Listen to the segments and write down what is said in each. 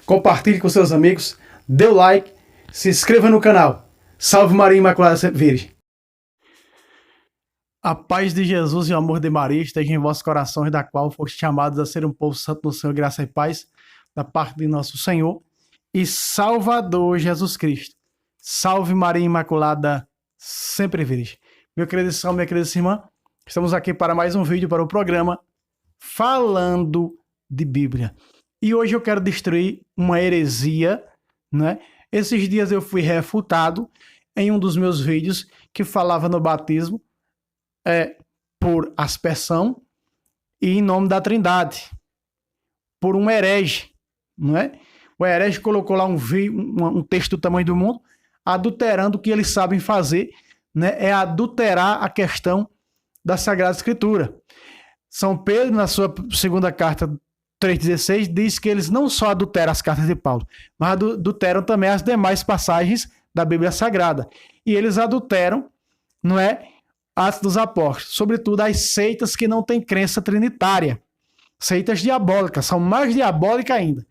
compartilhe com seus amigos, dê o like, se inscreva no canal. Salve Maria Imaculada Sempre Virgem. A paz de Jesus e o amor de Maria estejam em vossos corações, da qual foste chamados a ser um povo santo no Senhor, graça e paz, da parte de nosso Senhor e Salvador Jesus Cristo. Salve Maria Imaculada Sempre Virgem. Meu querido irmão, minha querida irmã, estamos aqui para mais um vídeo para o programa Falando de Bíblia. E hoje eu quero destruir uma heresia, né? Esses dias eu fui refutado em um dos meus vídeos que falava no batismo por aspersão e em nome da Trindade, por um herege, não é? O herege colocou lá um texto do tamanho do mundo, adulterando o que eles sabem fazer, né? É adulterar a questão da Sagrada Escritura. São Pedro, na sua segunda carta 3,16, diz que eles não só adulteram as cartas de Paulo, mas adulteram também as demais passagens da Bíblia Sagrada. E eles adulteram, não é, Atos dos Apóstolos, sobretudo as seitas que não têm crença trinitária. Seitas diabólicas, são mais diabólicas ainda.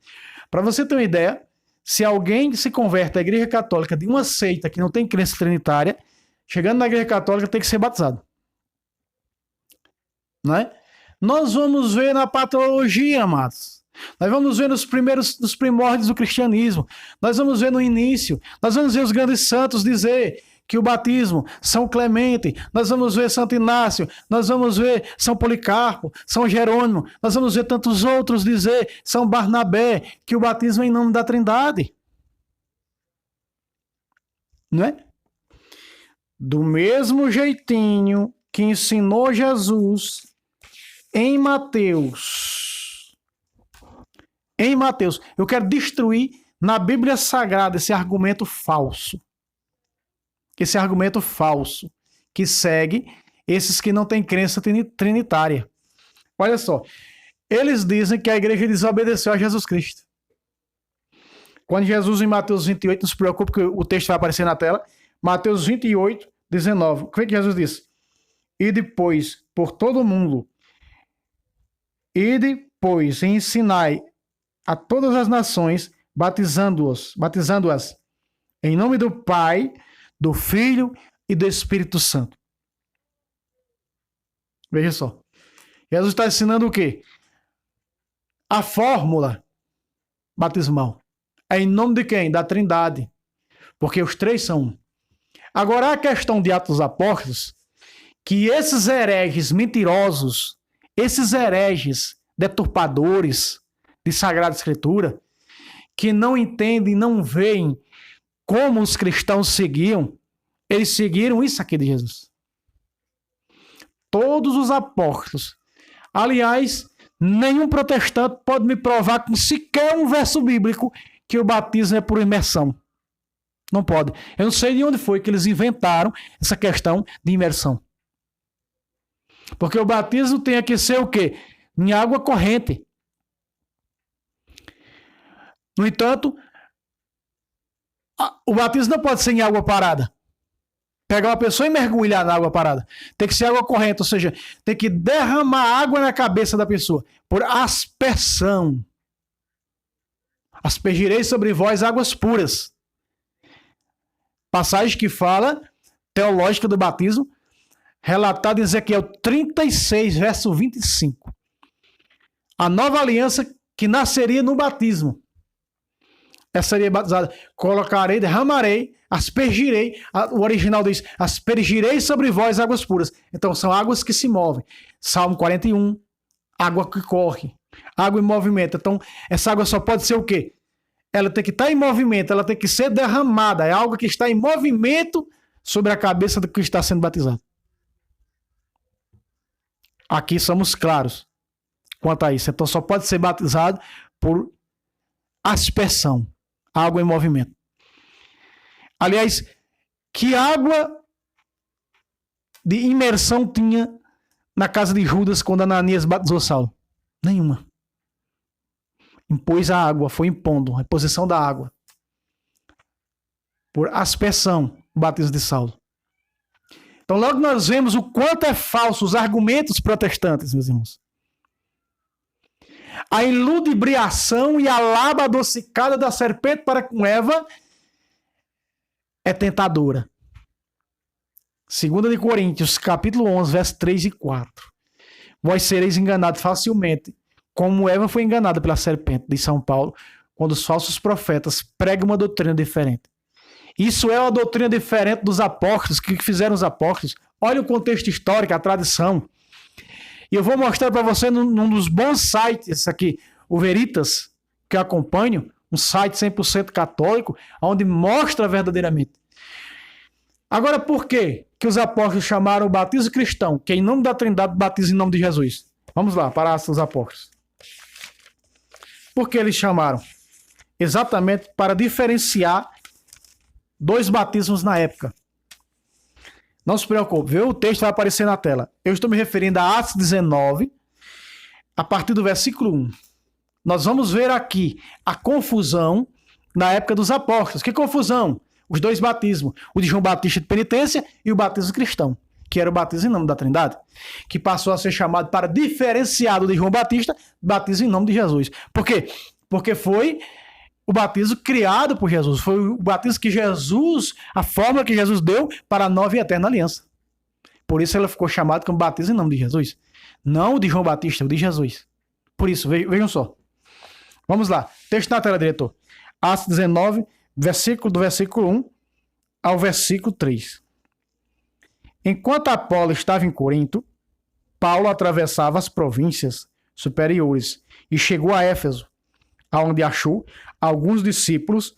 Para você ter uma ideia, se alguém se converte à Igreja Católica de uma seita que não tem crença trinitária, chegando na Igreja Católica tem que ser batizado. Não é? Nós vamos ver na patologia, amados. Nós vamos ver nos primórdios do cristianismo. Nós vamos ver no início. Nós vamos ver os grandes santos dizer que o batismo, São Clemente, nós vamos ver Santo Inácio, nós vamos ver São Policarpo, São Jerônimo, nós vamos ver tantos outros dizer, São Barnabé, que o batismo é em nome da Trindade. Não é? Do mesmo jeitinho que ensinou Jesus em Mateus, eu quero destruir na Bíblia Sagrada esse argumento falso. Esse argumento falso que segue esses que não têm crença trinitária. Olha só, eles dizem que a igreja desobedeceu a Jesus Cristo. Quando Jesus, em Mateus 28, não se preocupe que o texto vai aparecer na tela, Mateus 28, 19, o que Jesus disse? E depois, por todo o mundo, e depois ensinai a todas as nações, batizando-as em nome do Pai, do Filho e do Espírito Santo. Veja só. Jesus está ensinando o quê? A fórmula batismal. É em nome de quem? Da Trindade. Porque os três são um. Agora, a questão de Atos dos Apóstolos, que esses hereges mentirosos, esses hereges deturpadores de Sagrada Escritura, que não entendem, não veem como os cristãos seguiam, eles seguiram isso aqui de Jesus. Todos os apóstolos. Aliás, nenhum protestante pode me provar com sequer um verso bíblico que o batismo é por imersão. Não pode. Eu não sei de onde foi que eles inventaram essa questão de imersão. Porque o batismo tem que ser o quê? Em água corrente. No entanto, o batismo não pode ser em água parada. Pegar uma pessoa e mergulhar na água parada. Tem que ser água corrente, ou seja, tem que derramar água na cabeça da pessoa, por aspersão. Aspergirei sobre vós águas puras. Passagem que fala, teológica do batismo, relatada em Ezequiel 36, verso 25. A nova aliança que nasceria no batismo. Essa seria batizada. Colocarei, derramarei, aspergirei. O original diz, aspergirei sobre vós águas puras. Então, são águas que se movem. Salmo 41, água que corre. Água em movimento. Então, essa água só pode ser o quê? Ela tem que estar em movimento, ela tem que ser derramada. É algo que está em movimento sobre a cabeça do que está sendo batizado. Aqui somos claros quanto a isso. Então, só pode ser batizado por aspersão. Água em movimento. Aliás, que água de imersão tinha na casa de Judas quando Ananias batizou Saulo? Nenhuma. Impôs a água, foi impondo a posição da água. Por aspersão, o batismo de Saulo. Então logo nós vemos o quanto é falso os argumentos protestantes, meus irmãos. A iludibriação e a lábia adocicada da serpente para com Eva é tentadora. 2 de Coríntios, capítulo 11, versos 3 e 4. Vós sereis enganados facilmente, como Eva foi enganada pela serpente, de São Paulo, quando os falsos profetas pregam uma doutrina diferente. Isso é uma doutrina diferente dos apóstolos, que fizeram os apóstolos. Olha o contexto histórico, a tradição. E eu vou mostrar para você num dos bons sites aqui, o Veritas, que eu acompanho, um site 100% católico, onde mostra verdadeiramente. Agora, por que os apóstolos chamaram o batismo cristão, que é em nome da Trindade, batismo em nome de Jesus? Vamos lá, para os apóstolos. Por que eles chamaram? Exatamente para diferenciar dois batismos na época. Não se preocupe, viu? O texto vai aparecer na tela. Eu estou me referindo a Atos 19, a partir do versículo 1. Nós vamos ver aqui a confusão na época dos apóstolos. Que confusão? Os dois batismos. O de João Batista de penitência e o batismo cristão, que era o batismo em nome da Trindade, que passou a ser chamado para diferenciar do de João Batista, batismo em nome de Jesus. Por quê? Porque foi o batismo criado por Jesus. Foi o batismo que Jesus, a fórmula que Jesus deu para a nova e eterna aliança. Por isso ela ficou chamada como batismo em nome de Jesus. Não o de João Batista, o de Jesus. Por isso, vejam só. Vamos lá. Texto na tela, diretor. Atos 19, do versículo 1 ao versículo 3. Enquanto Apolo estava em Corinto, Paulo atravessava as províncias superiores e chegou a Éfeso, aonde achou alguns discípulos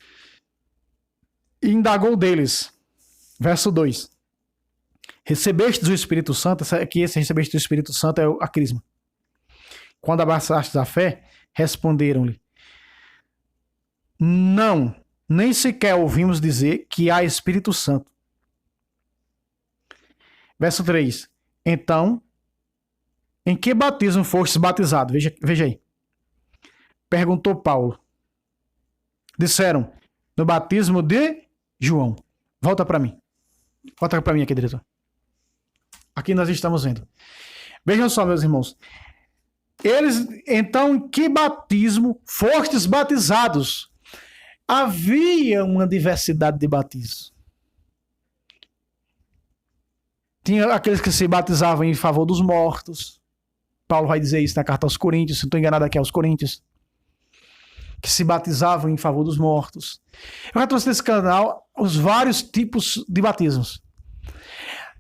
e indagou deles. Verso 2. Recebestes o Espírito Santo, aqui esse recebeste o Espírito Santo é a crisma. Quando abraçastes a fé, responderam-lhe: não, nem sequer ouvimos dizer que há Espírito Santo. Verso 3. Então, em que batismo fostes batizado? Veja aí. Perguntou Paulo. Disseram, no batismo de João. Volta para mim. Volta para mim aqui, diretor. Aqui nós estamos vendo. Vejam só, meus irmãos. Eles, então, em que batismo fostes batizados? Havia uma diversidade de batismos. Tinha aqueles que se batizavam em favor dos mortos. Paulo vai dizer isso na carta aos Coríntios, se não estou enganado aqui, aos Coríntios. Que se batizavam em favor dos mortos. Eu já trouxe nesse canal os vários tipos de batismos.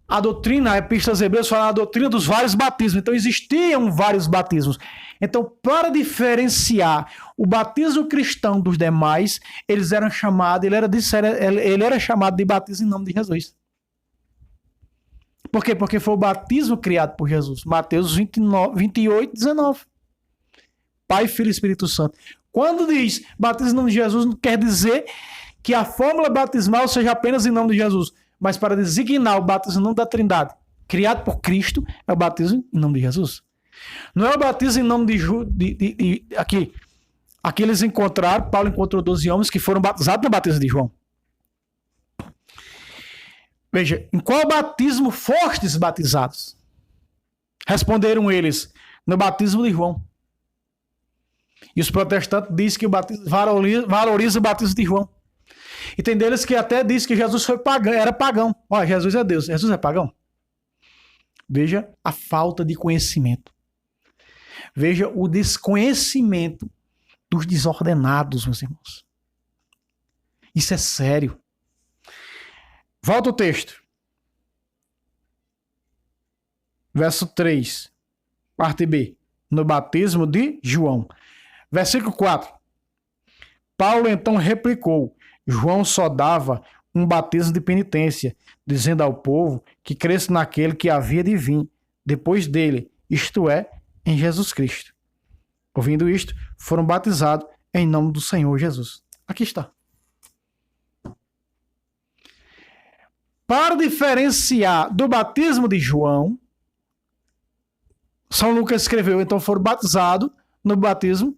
A doutrina, a Epístola aos Hebreus fala a doutrina dos vários batismos. Então existiam vários batismos. Então, para diferenciar o batismo cristão dos demais, eles eram chamados, ele era chamado de batismo em nome de Jesus. Por quê? Porque foi o batismo criado por Jesus. Mateus 28, 19. Pai, Filho e Espírito Santo. Quando diz batismo em nome de Jesus, não quer dizer que a fórmula batismal seja apenas em nome de Jesus, mas para designar o batismo em nome da Trindade, criado por Cristo, é o batismo em nome de Jesus. Não é o batismo em nome de aqui. Aqui eles encontraram, Paulo encontrou 12 homens que foram batizados no batismo de João. Veja, em qual batismo fostes batizados? Responderam eles, no batismo de João. E os protestantes dizem que o batismo valoriza o batismo de João. E tem deles que até diz que Jesus foi pagão, era pagão. Olha, Jesus é Deus. Jesus é pagão? Veja a falta de conhecimento. Veja o desconhecimento dos desordenados, meus irmãos. Isso é sério. Volta o texto. Verso 3, parte B. No batismo de João. Versículo 4. Paulo então replicou: João só dava um batismo de penitência, dizendo ao povo que cresce naquele que havia de vir depois dele, isto é, em Jesus Cristo. Ouvindo isto, foram batizados em nome do Senhor Jesus. Aqui está. Para diferenciar do batismo de João, São Lucas escreveu, então foram batizados no batismo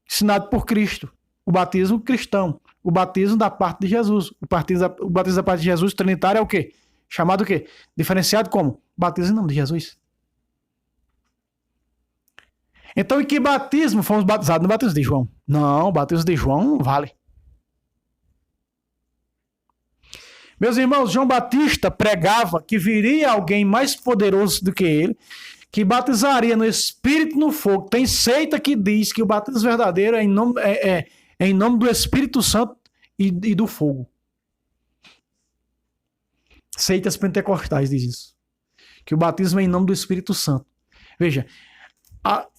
ensinado por Cristo, o batismo cristão, o batismo da parte de Jesus. O batismo da parte de Jesus, trinitário, é o quê? Chamado o quê? Diferenciado como? Batismo em nome de Jesus. Então, em que batismo fomos batizados? No batismo de João. Não, o batismo de João não vale. Meus irmãos, João Batista pregava que viria alguém mais poderoso do que ele, que batizaria no Espírito e no fogo. Tem seita que diz que o batismo verdadeiro é em nome do Espírito Santo e do fogo. Seitas pentecostais diz isso. Que o batismo é em nome do Espírito Santo. Veja,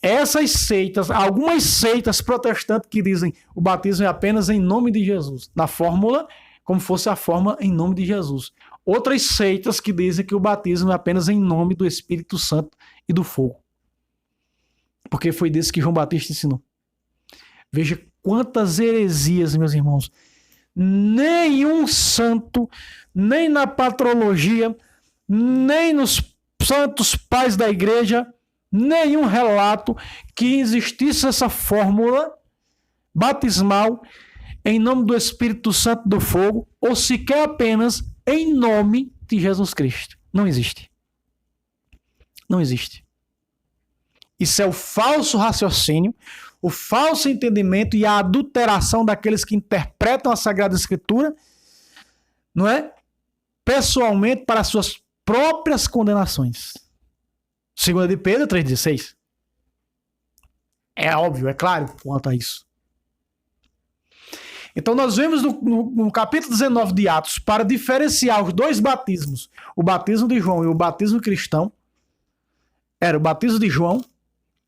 essas seitas, algumas seitas protestantes que dizem o batismo é apenas em nome de Jesus. Na fórmula, como fosse a forma em nome de Jesus. Outras seitas que dizem que o batismo é apenas em nome do Espírito Santo e do fogo. Porque foi desse que João Batista ensinou. Veja quantas heresias, meus irmãos. Nenhum santo, nem na patrologia, nem nos santos pais da igreja, nenhum relato que existisse essa fórmula batismal em nome do Espírito Santo do fogo, ou sequer apenas em nome de Jesus Cristo. Não existe. Não existe. Isso é o falso raciocínio, o falso entendimento e a adulteração daqueles que interpretam a Sagrada Escritura, não é? Pessoalmente para suas próprias condenações. 2 de Pedro 3,16. É óbvio, é claro quanto a isso. Então nós vemos no capítulo 19 de Atos, para diferenciar os dois batismos, o batismo de João e o batismo cristão, era o batismo de João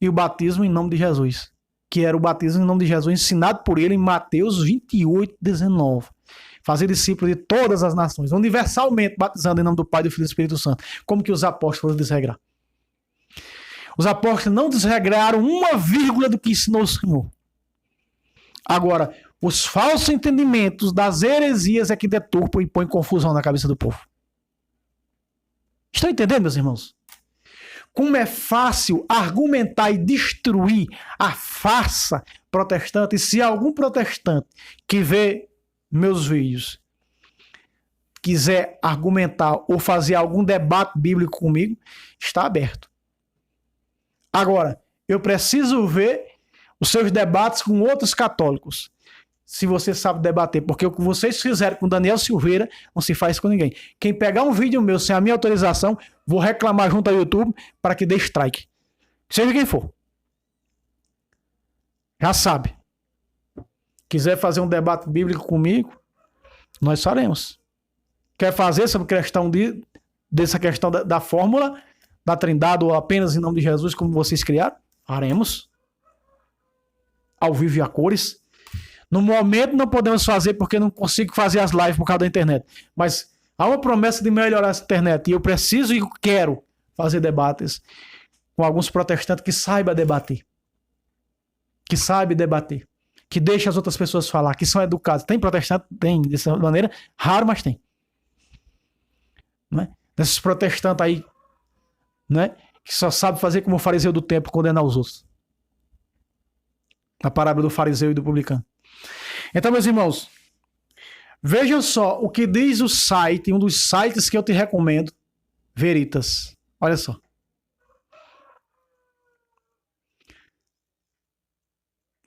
e o batismo em nome de Jesus, que era o batismo em nome de Jesus ensinado por ele em Mateus 28:19. Fazer discípulo de todas as nações, universalmente batizando em nome do Pai, do Filho e do Espírito Santo. Como que os apóstolos foram desregrar? Os apóstolos não desregraram uma vírgula do que ensinou o Senhor. Agora, os falsos entendimentos das heresias é que deturpam e põem confusão na cabeça do povo. Estão entendendo, meus irmãos? Como é fácil argumentar e destruir a farsa protestante. E se algum protestante que vê meus vídeos quiser argumentar ou fazer algum debate bíblico comigo, está aberto. Agora, eu preciso ver os seus debates com outros católicos. Se você sabe debater, porque o que vocês fizeram com Daniel Silveira não se faz com ninguém. Quem pegar um vídeo meu sem a minha autorização, vou reclamar junto ao YouTube para que dê strike. Seja quem for. Já sabe. Quiser fazer um debate bíblico comigo, nós faremos. Quer fazer sobre a questão dessa questão da fórmula da Trindade ou apenas em nome de Jesus, como vocês criaram? Faremos. Ao vivo e a cores. No momento não podemos fazer porque não consigo fazer as lives por causa da internet. Mas há uma promessa de melhorar essa internet. E eu preciso e quero fazer debates com alguns protestantes que saibam debater. Que saibam debater. Que deixem as outras pessoas falar. Que são educados. Tem protestante? Tem. Dessa maneira. Raro, mas tem. Não é? Desses protestantes aí, né? Que só sabem fazer como o fariseu do templo, condenar os outros. A parábola do fariseu e do publicano. Então, meus irmãos, vejam só o que diz o site, um dos sites que eu te recomendo, Veritas. Olha só.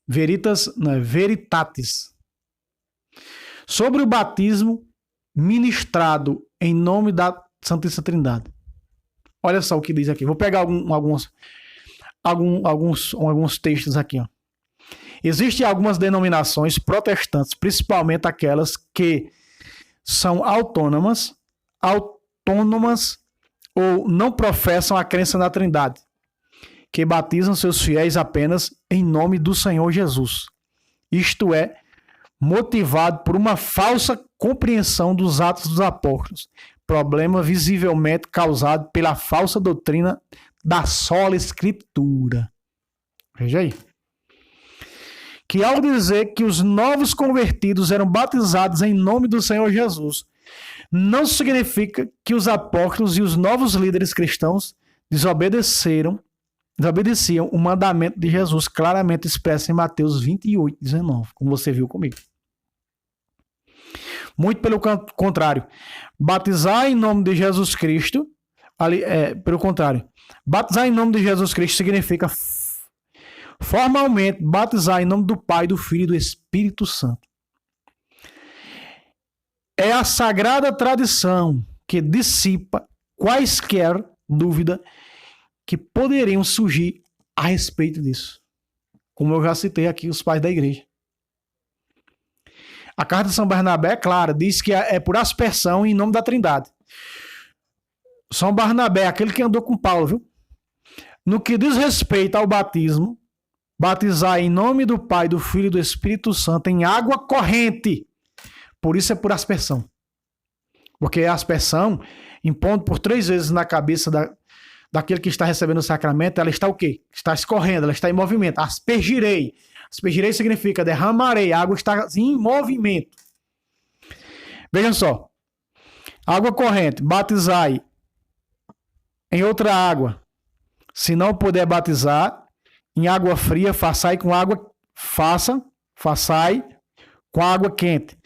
Veritas, não é Veritatis. Sobre o batismo ministrado em nome da Santíssima Trindade. Olha só o que diz aqui. Vou pegar alguns textos aqui, ó. Existem algumas denominações protestantes, principalmente aquelas que são autônomas ou não professam a crença na Trindade, que batizam seus fiéis apenas em nome do Senhor Jesus. Isto é, motivado por uma falsa compreensão dos Atos dos Apóstolos, problema visivelmente causado pela falsa doutrina da sola Escritura. Veja aí. Que ao dizer que os novos convertidos eram batizados em nome do Senhor Jesus, não significa que os apóstolos e os novos líderes cristãos desobedeciam o mandamento de Jesus claramente expresso em Mateus 28:19, como você viu comigo. Muito pelo contrário, batizar em nome de Jesus Cristo, batizar em nome de Jesus Cristo significa formalmente batizar em nome do Pai, do Filho e do Espírito Santo. É a sagrada tradição que dissipa quaisquer dúvida que poderiam surgir a respeito disso. Como eu já citei aqui, os pais da igreja. A carta de São Barnabé, é clara, diz que é por aspersão em nome da Trindade. São Barnabé, aquele que andou com Paulo, viu? No que diz respeito ao batismo, batizar em nome do Pai, do Filho e do Espírito Santo em água corrente. Por isso é por aspersão. Porque a aspersão, impondo por 3 vezes na cabeça daquele que está recebendo o sacramento, ela está o quê? Está escorrendo, ela está em movimento. Aspergirei. Aspergirei significa derramarei. A água está em movimento. Vejam só. Água corrente, batizai em outra água. Se não puder batizar em água fria, façai com água, façai com água quente.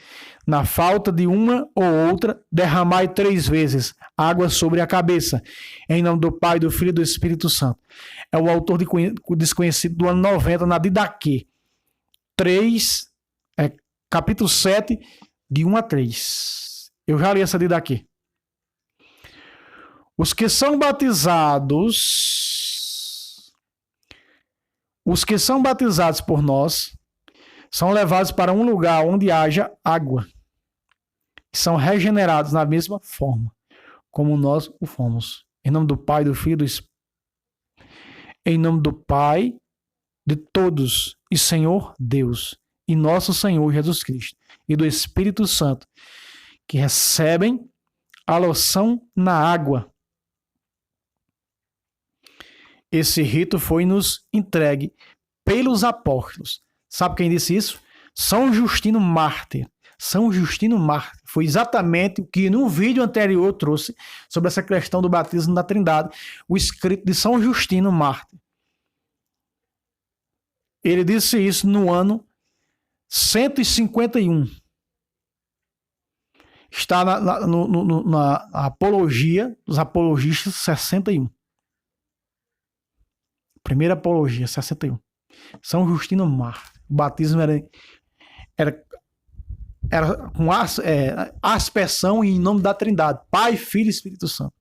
Na falta de uma ou outra, derramai 3 vezes água sobre a cabeça. Em nome do Pai, do Filho e do Espírito Santo. É o autor desconhecido do ano 90, na Didaquê. Capítulo 7, de 1 a 3. Eu já li essa Didaquê. Os que são batizados por nós são levados para um lugar onde haja água. São regenerados na mesma forma como nós o fomos. Em nome do Pai, do Filho e do Espírito. Em nome do Pai de todos e Senhor Deus e nosso Senhor Jesus Cristo e do Espírito Santo, que recebem a loção na água. Esse rito foi nos entregue pelos apóstolos. Sabe quem disse isso? São Justino Mártir. São Justino Mártir. Foi exatamente o que no vídeo anterior eu trouxe sobre essa questão do batismo da Trindade, o escrito de São Justino Mártir. Ele disse isso no ano 151. Está na Apologia dos Apologistas 61. Primeira Apologia, 61. São Justino Mártir. O batismo era com aspersão em nome da Trindade, Pai, Filho e Espírito Santo.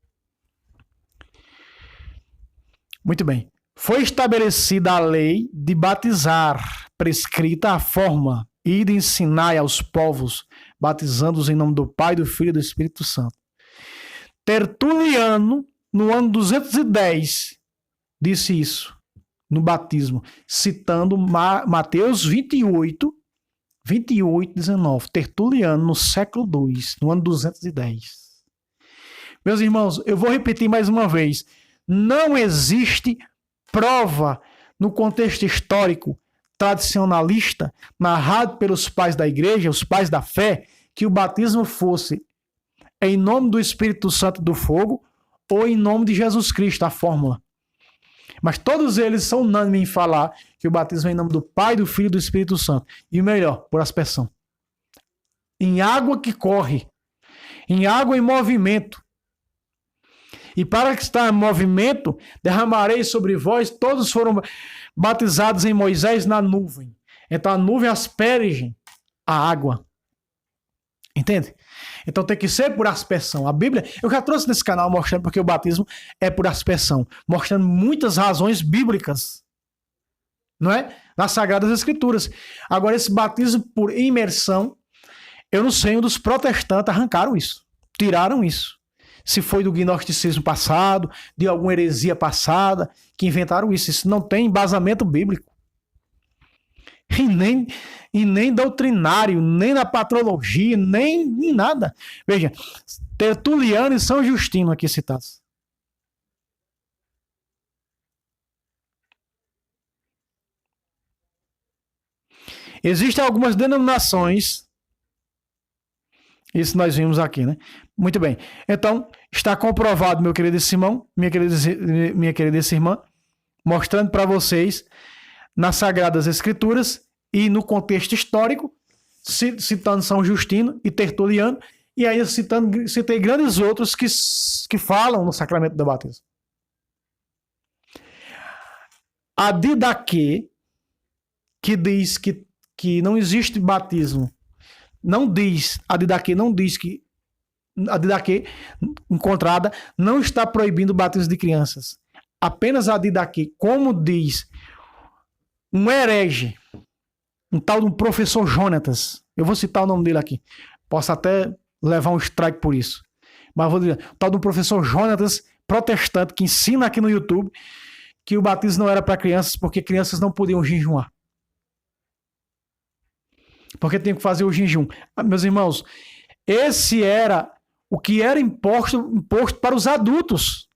Muito bem. Foi estabelecida a lei de batizar, prescrita a forma, e de ensinar aos povos, batizando-os em nome do Pai, do Filho e do Espírito Santo. Tertuliano, no ano 210, disse isso, no batismo, citando Mateus 28, 19. Tertuliano, no século II, no ano 210. Meus irmãos, eu vou repetir mais uma vez. Não existe prova no contexto histórico tradicionalista, narrado pelos pais da igreja, os pais da fé, que o batismo fosse em nome do Espírito Santo do fogo ou em nome de Jesus Cristo, a fórmula. Mas todos eles são unânimes em falar que o batismo é em nome do Pai, do Filho e do Espírito Santo. E o melhor, por aspersão. Em água que corre. Em água em movimento. E para que está em movimento, derramarei sobre vós, todos foram batizados em Moisés na nuvem. Então a nuvem asperge a água. Entende? Então tem que ser por aspersão. A Bíblia, eu já trouxe nesse canal mostrando porque o batismo é por aspersão, mostrando muitas razões bíblicas, não é? Nas Sagradas Escrituras. Agora esse batismo por imersão, eu não sei onde os protestantes arrancaram isso, tiraram isso. Se foi do gnosticismo passado, de alguma heresia passada, que inventaram isso. Isso não tem embasamento bíblico. E nem doutrinário, nem na patrologia, nem em nada. Veja, Tertuliano e São Justino aqui citados. Existem algumas denominações. Isso nós vimos aqui, né? Muito bem. Então, está comprovado, meu querido Simão, minha querida irmã, mostrando para vocês nas Sagradas Escrituras e no contexto histórico, citando São Justino e Tertuliano, e aí citei grandes outros que falam no sacramento do batismo. A Didaquê, que diz que não existe batismo, não diz, a Didaquê não diz que a Didaquê encontrada não está proibindo o batismo de crianças. Apenas a Didaquê, como diz um herege, um tal de um professor Jonatas, eu vou citar o nome dele aqui, posso até levar um strike por isso, mas vou dizer, o tal de um professor Jonatas, protestante, que ensina aqui no YouTube que o batismo não era para crianças porque crianças não podiam jejuar. Porque tinham que fazer o jejum. Meus irmãos, esse era o que era imposto para os adultos.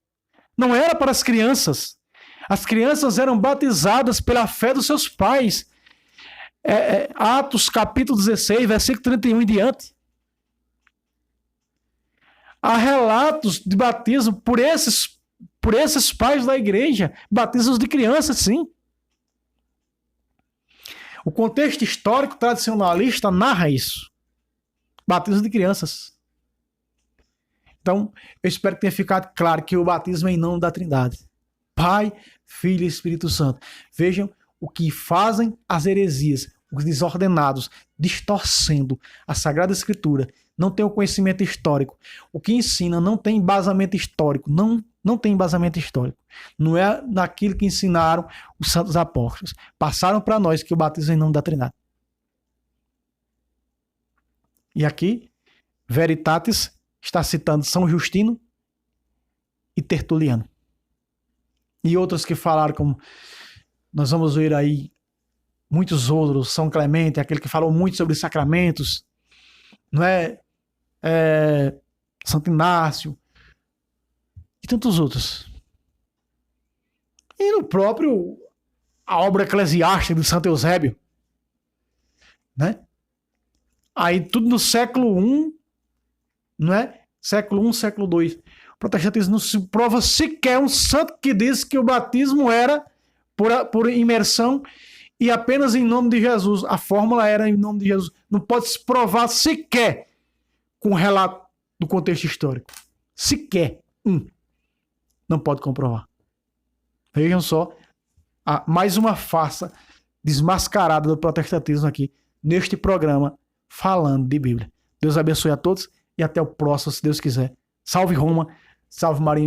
Não era para as crianças. As crianças eram batizadas pela fé dos seus pais. Atos capítulo 16, versículo 31 em diante. Há relatos de batismo por esses pais da igreja. Batismos de crianças, sim. O contexto histórico tradicionalista narra isso. Batismo de crianças. Então, eu espero que tenha ficado claro que o batismo é em nome da Trindade. Pai, Filho e Espírito Santo. Vejam o que fazem as heresias, os desordenados, distorcendo a Sagrada Escritura. Não tem o conhecimento histórico. O que ensina não tem embasamento histórico. Não tem embasamento histórico. Não é naquilo que ensinaram os santos apóstolos. Passaram para nós que o batismo é em nome da Trindade. E aqui, Veritatis está citando São Justino e Tertuliano. E outros que falaram, como nós vamos ver aí, muitos outros, São Clemente, aquele que falou muito sobre sacramentos, não é? Santo Inácio e tantos outros. E no próprio a obra eclesiástica de Santo Eusébio, né? Aí tudo no século I, não é? Século I, século II. O protestantismo não se prova sequer um santo que diz que o batismo era por imersão e apenas em nome de Jesus. A fórmula era em nome de Jesus. Não pode se provar sequer com o relato do contexto histórico. Sequer. Não pode comprovar. Vejam só, mais uma farsa desmascarada do protestantismo aqui, neste programa, falando de Bíblia. Deus abençoe a todos e até o próximo, se Deus quiser. Salve Roma, salve Maria.